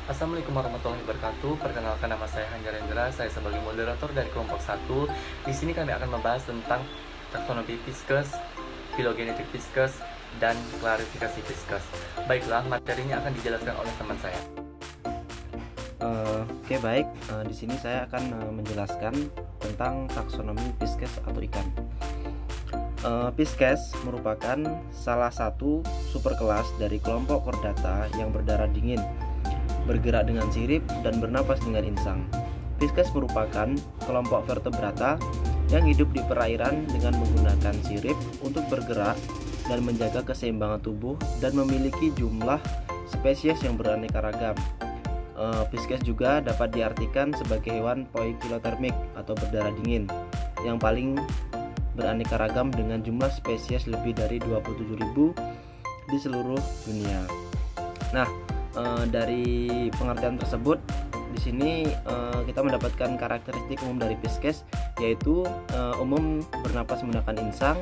Assalamualaikum warahmatullahi wabarakatuh. Perkenalkan, nama saya Hanjar Hendra. Saya sebagai moderator dari kelompok 1. Di sini kami akan membahas tentang taksonomi Pisces, filogenetik Pisces, dan klarifikasi Pisces. Baiklah, materinya akan dijelaskan oleh teman saya. Oke, baik. Di sini saya akan menjelaskan tentang taksonomi Pisces atau ikan. Pisces merupakan salah satu superkelas dari kelompok Chordata yang berdarah dingin, bergerak dengan sirip, dan bernapas dengan insang. Pisces merupakan kelompok vertebrata yang hidup di perairan dengan menggunakan sirip untuk bergerak dan menjaga keseimbangan tubuh dan memiliki jumlah spesies yang beraneka ragam. Pisces juga dapat diartikan sebagai hewan poikilotermik atau berdarah dingin yang paling beraneka ragam dengan jumlah spesies lebih dari 27.000 di seluruh dunia. Nah, dari pengertian tersebut, di sini kita mendapatkan karakteristik umum dari Pisces, yaitu umum bernapas menggunakan insang,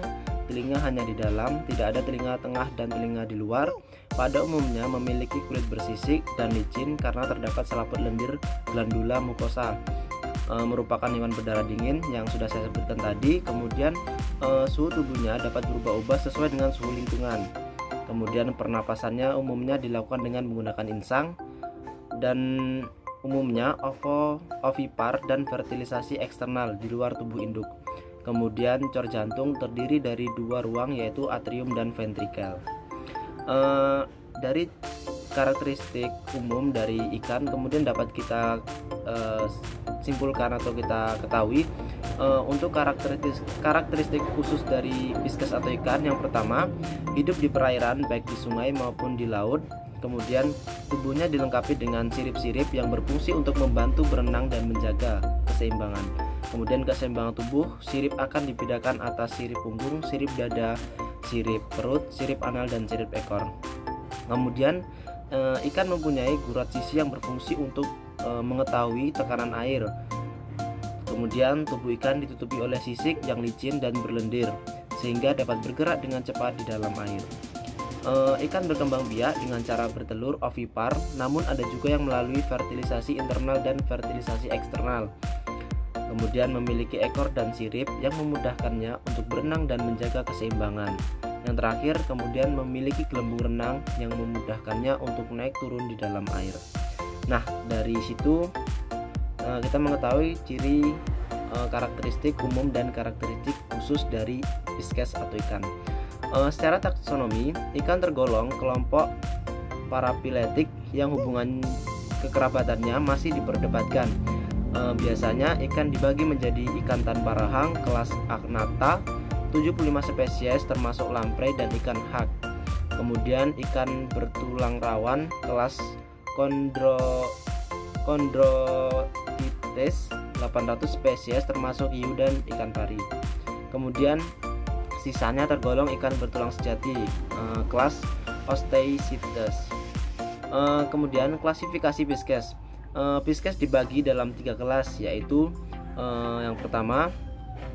telinga hanya di dalam, tidak ada telinga tengah dan telinga di luar. Pada umumnya memiliki kulit bersisik dan licin karena terdapat selaput lendir glandula mukosa. Merupakan hewan berdarah dingin yang sudah saya sebutkan tadi. Kemudian suhu tubuhnya dapat berubah-ubah sesuai dengan suhu lingkungan. Kemudian pernapasannya umumnya dilakukan dengan menggunakan insang dan umumnya ovipar dan fertilisasi eksternal di luar tubuh induk. Kemudian cor jantung terdiri dari dua ruang, yaitu atrium dan ventrikel. Dari karakteristik umum dari ikan kemudian dapat kita simpulkan atau kita ketahui untuk karakteristik khusus dari Pisces atau ikan. Yang pertama, hidup di perairan baik di sungai maupun di laut. Kemudian tubuhnya dilengkapi dengan sirip-sirip yang berfungsi untuk membantu berenang dan menjaga keseimbangan. Kemudian keseimbangan tubuh, sirip akan dibedakan atas sirip punggung, sirip dada, sirip perut, sirip anal, dan sirip ekor. Kemudian ikan mempunyai gurat sisi yang berfungsi untuk mengetahui tekanan air. Kemudian tubuh ikan ditutupi oleh sisik yang licin dan berlendir sehingga dapat bergerak dengan cepat di dalam air. Ikan berkembang biak dengan cara bertelur ovipar, namun ada juga yang melalui fertilisasi internal dan fertilisasi eksternal. Kemudian memiliki ekor dan sirip yang memudahkannya untuk berenang dan menjaga keseimbangan. Yang terakhir, kemudian memiliki gelembung renang yang memudahkannya untuk naik turun di dalam air. Nah, dari situ kita mengetahui ciri karakteristik umum dan karakteristik khusus dari Pisces atau ikan. Secara taksonomi, ikan tergolong kelompok parafiletik yang hubungan kekerabatannya masih diperdebatkan. Biasanya ikan dibagi menjadi ikan tanpa rahang kelas Agnatha, 75 spesies termasuk lamprey dan ikan hak. Kemudian ikan bertulang rawan kelas Chondrotites, 800 spesies termasuk hiu dan ikan pari. Kemudian sisanya tergolong ikan bertulang sejati kelas Osteichthyes. Kemudian klasifikasi Pisces. Pisces dibagi dalam 3 kelas, yaitu yang pertama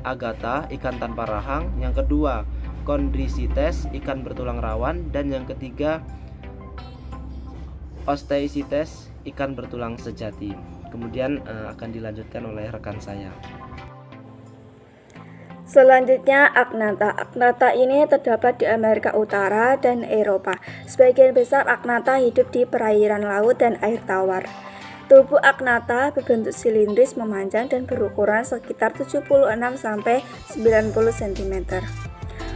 Agatha, ikan tanpa rahang, yang kedua Chondrichthyes, ikan bertulang rawan, dan yang ketiga Osteichthyes, ikan bertulang sejati. Kemudian akan dilanjutkan oleh rekan saya. Selanjutnya Agnatha. Agnatha ini terdapat di Amerika Utara dan Eropa. Sebagian besar Agnatha hidup di perairan laut dan air tawar. Tubuh Agnatha berbentuk silindris memanjang dan berukuran sekitar 76-90 cm.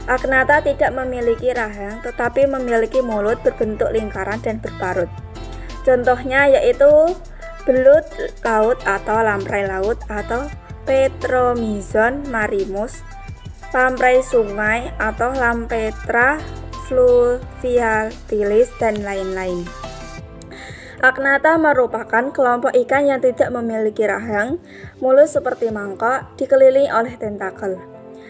Agnatha tidak memiliki rahang tetapi memiliki mulut berbentuk lingkaran dan berparut. Contohnya yaitu belut laut atau lamprey laut atau Petromyzon marimus, lamprey sungai atau Lampetra fluviatilis, dan lain-lain. Agnatha merupakan kelompok ikan yang tidak memiliki rahang, mulut seperti mangkok, dikelilingi oleh tentakel.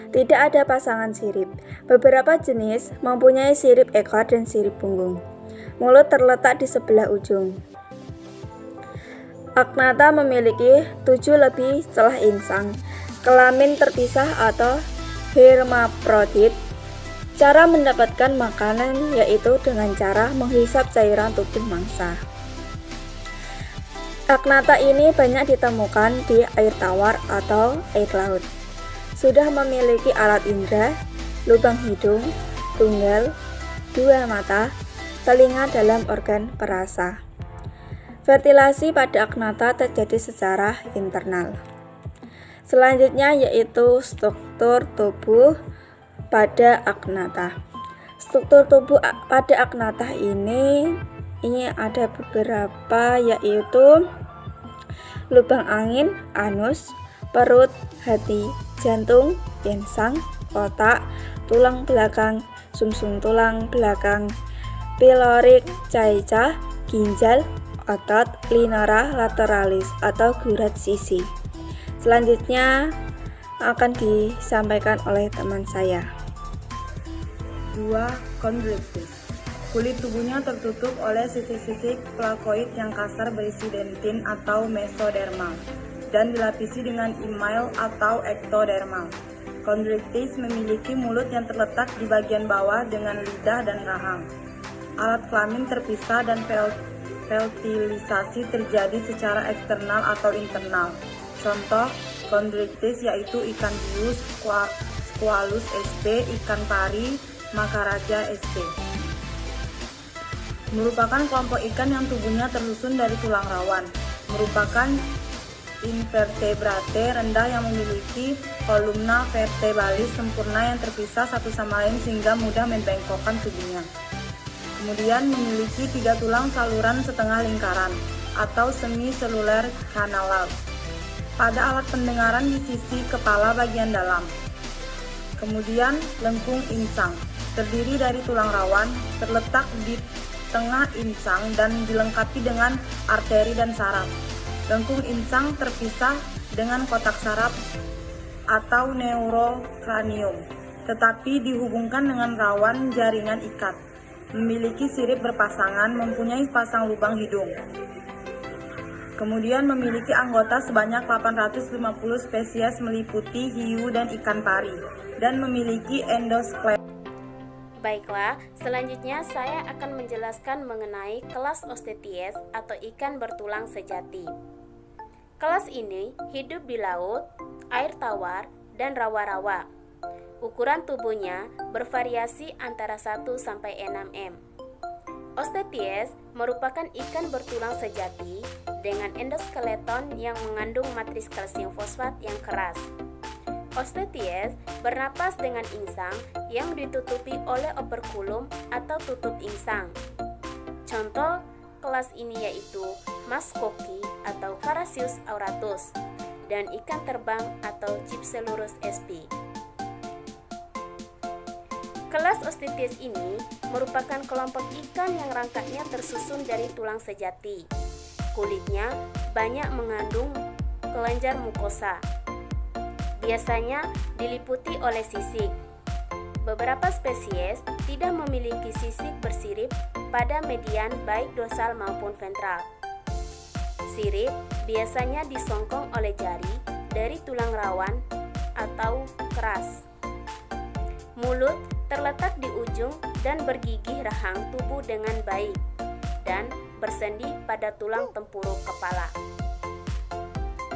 Tidak ada pasangan sirip. Beberapa jenis mempunyai sirip ekor dan sirip punggung. Mulut terletak di sebelah ujung. Agnatha memiliki 7 lebih celah insang, kelamin terpisah atau hermaprodit. Cara mendapatkan makanan yaitu dengan cara menghisap cairan tubuh mangsa. Agnatha ini banyak ditemukan di air tawar atau air laut. Sudah memiliki alat indera, lubang hidung, tunggal, dua mata, telinga dalam organ perasa. Ventilasi pada Agnatha terjadi secara internal. Selanjutnya yaitu struktur tubuh pada Agnatha. Struktur tubuh pada Agnatha ini ada beberapa, yaitu lubang angin, anus, perut, hati, jantung, insang, otak, tulang belakang, sumsum tulang belakang, pilorik, caica, ginjal, otot, linora lateralis atau gurat sisi. Selanjutnya akan disampaikan oleh teman saya. 2. Chondritis. Kulit tubuhnya tertutup oleh sisik-sisik plakoid yang kasar berisi dentin atau mesodermal dan dilapisi dengan email atau ektodermal. Chondritis memiliki mulut yang terletak di bagian bawah dengan lidah dan rahang. Alat kelamin terpisah dan fertilisasi terjadi secara eksternal atau internal. Contoh chondritis yaitu ikan bius, squalus sp, ikan pari, makaraja sp. Merupakan kelompok ikan yang tubuhnya tersusun dari tulang rawan. Merupakan invertebrate rendah yang memiliki kolumna vertebralis sempurna yang terpisah satu sama lain sehingga mudah membengkokkan tubuhnya. Kemudian memiliki 3 tulang saluran setengah lingkaran atau semi-seluler canalis pada alat pendengaran di sisi kepala bagian dalam. Kemudian lengkung insang terdiri dari tulang rawan, terletak di tengah insang dan dilengkapi dengan arteri dan saraf. Lengkung insang terpisah dengan kotak saraf atau neurokranium, tetapi dihubungkan dengan rawan jaringan ikat. Memiliki sirip berpasangan, mempunyai pasang lubang hidung. Kemudian memiliki anggota sebanyak 850 spesies meliputi hiu dan ikan pari, dan memiliki endoskeleton. Baiklah, selanjutnya saya akan menjelaskan mengenai kelas Osteotes atau ikan bertulang sejati. Kelas ini hidup di laut, air tawar, dan rawa-rawa. Ukuran tubuhnya bervariasi antara 1-6 m. Osteotes merupakan ikan bertulang sejati dengan endoskeleton yang mengandung matris kalsium fosfat yang keras. Osteotes bernapas dengan insang yang ditutupi oleh operkulum atau tutup insang. Contoh kelas ini yaitu Muskoki atau Carassius auratus dan ikan terbang atau Gypselurus sp. Kelas Osteotes ini merupakan kelompok ikan yang rangkanya tersusun dari tulang sejati. Kulitnya banyak mengandung kelenjar mukosa. Biasanya diliputi oleh sisik. Beberapa spesies tidak memiliki sisik bersirip pada median baik dorsal maupun ventral. Sirip biasanya disongkong oleh jari dari tulang rawan atau keras. Mulut terletak di ujung dan bergigih rahang tubuh dengan baik dan bersendi pada tulang tempurung kepala.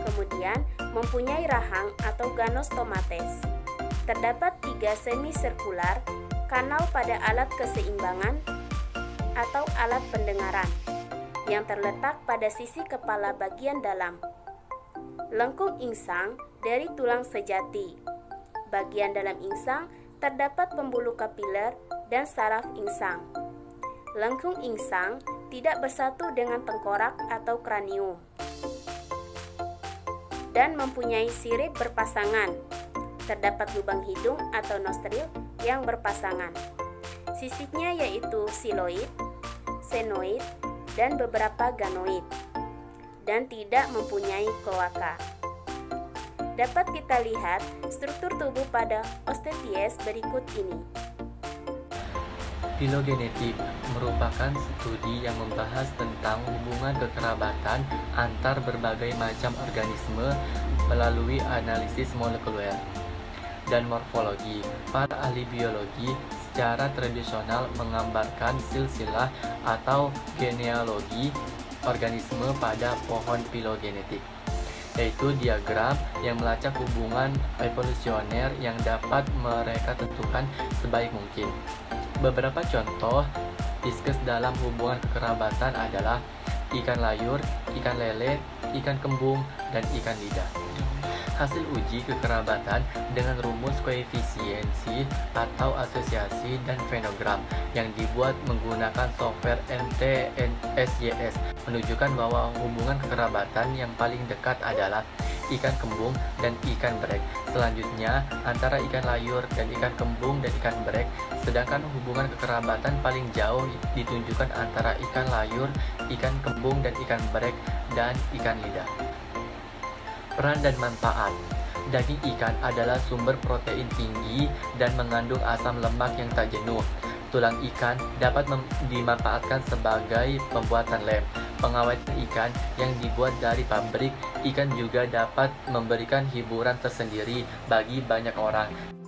Kemudian mempunyai rahang atau ganostomates. Terdapat 3 semi-sirkular kanal pada alat keseimbangan atau alat pendengaran yang terletak pada sisi kepala bagian dalam. Lengkung insang dari tulang sejati. Bagian dalam insang terdapat pembuluh kapiler dan saraf insang. Lengkung insang tidak bersatu dengan tengkorak atau kranium dan mempunyai sirip berpasangan. Terdapat lubang hidung atau nostril yang berpasangan. Sisiknya yaitu siloid, senoid, dan beberapa ganoid, dan tidak mempunyai kloaka. Dapat kita lihat struktur tubuh pada Osteotes berikut ini. Filogenetik merupakan studi yang membahas tentang hubungan kekerabatan antar berbagai macam organisme melalui analisis molekuler dan morfologi. Para ahli biologi secara tradisional menggambarkan silsilah atau genealogi organisme pada pohon filogenetik, yaitu diagram yang melacak hubungan evolusioner yang dapat mereka tentukan sebaik mungkin. Beberapa contoh pisces dalam hubungan kekerabatan adalah ikan layur, ikan lele, ikan kembung, dan ikan lidah. Hasil uji kekerabatan dengan rumus koefisiensi atau asosiasi dan fenogram yang dibuat menggunakan software MTSYS menunjukkan bahwa hubungan kekerabatan yang paling dekat adalah ikan kembung dan ikan brek. Selanjutnya antara ikan layur dan ikan kembung dan ikan brek, sedangkan hubungan kekerabatan paling jauh ditunjukkan antara ikan layur, ikan kembung dan ikan brek, dan ikan lidah. Peran dan manfaat. Daging ikan adalah sumber protein tinggi dan mengandung asam lemak yang tak jenuh. Tulang ikan dapat dimanfaatkan sebagai pembuatan lem. Pengawet ikan yang dibuat dari pabrik ikan juga dapat memberikan hiburan tersendiri bagi banyak orang.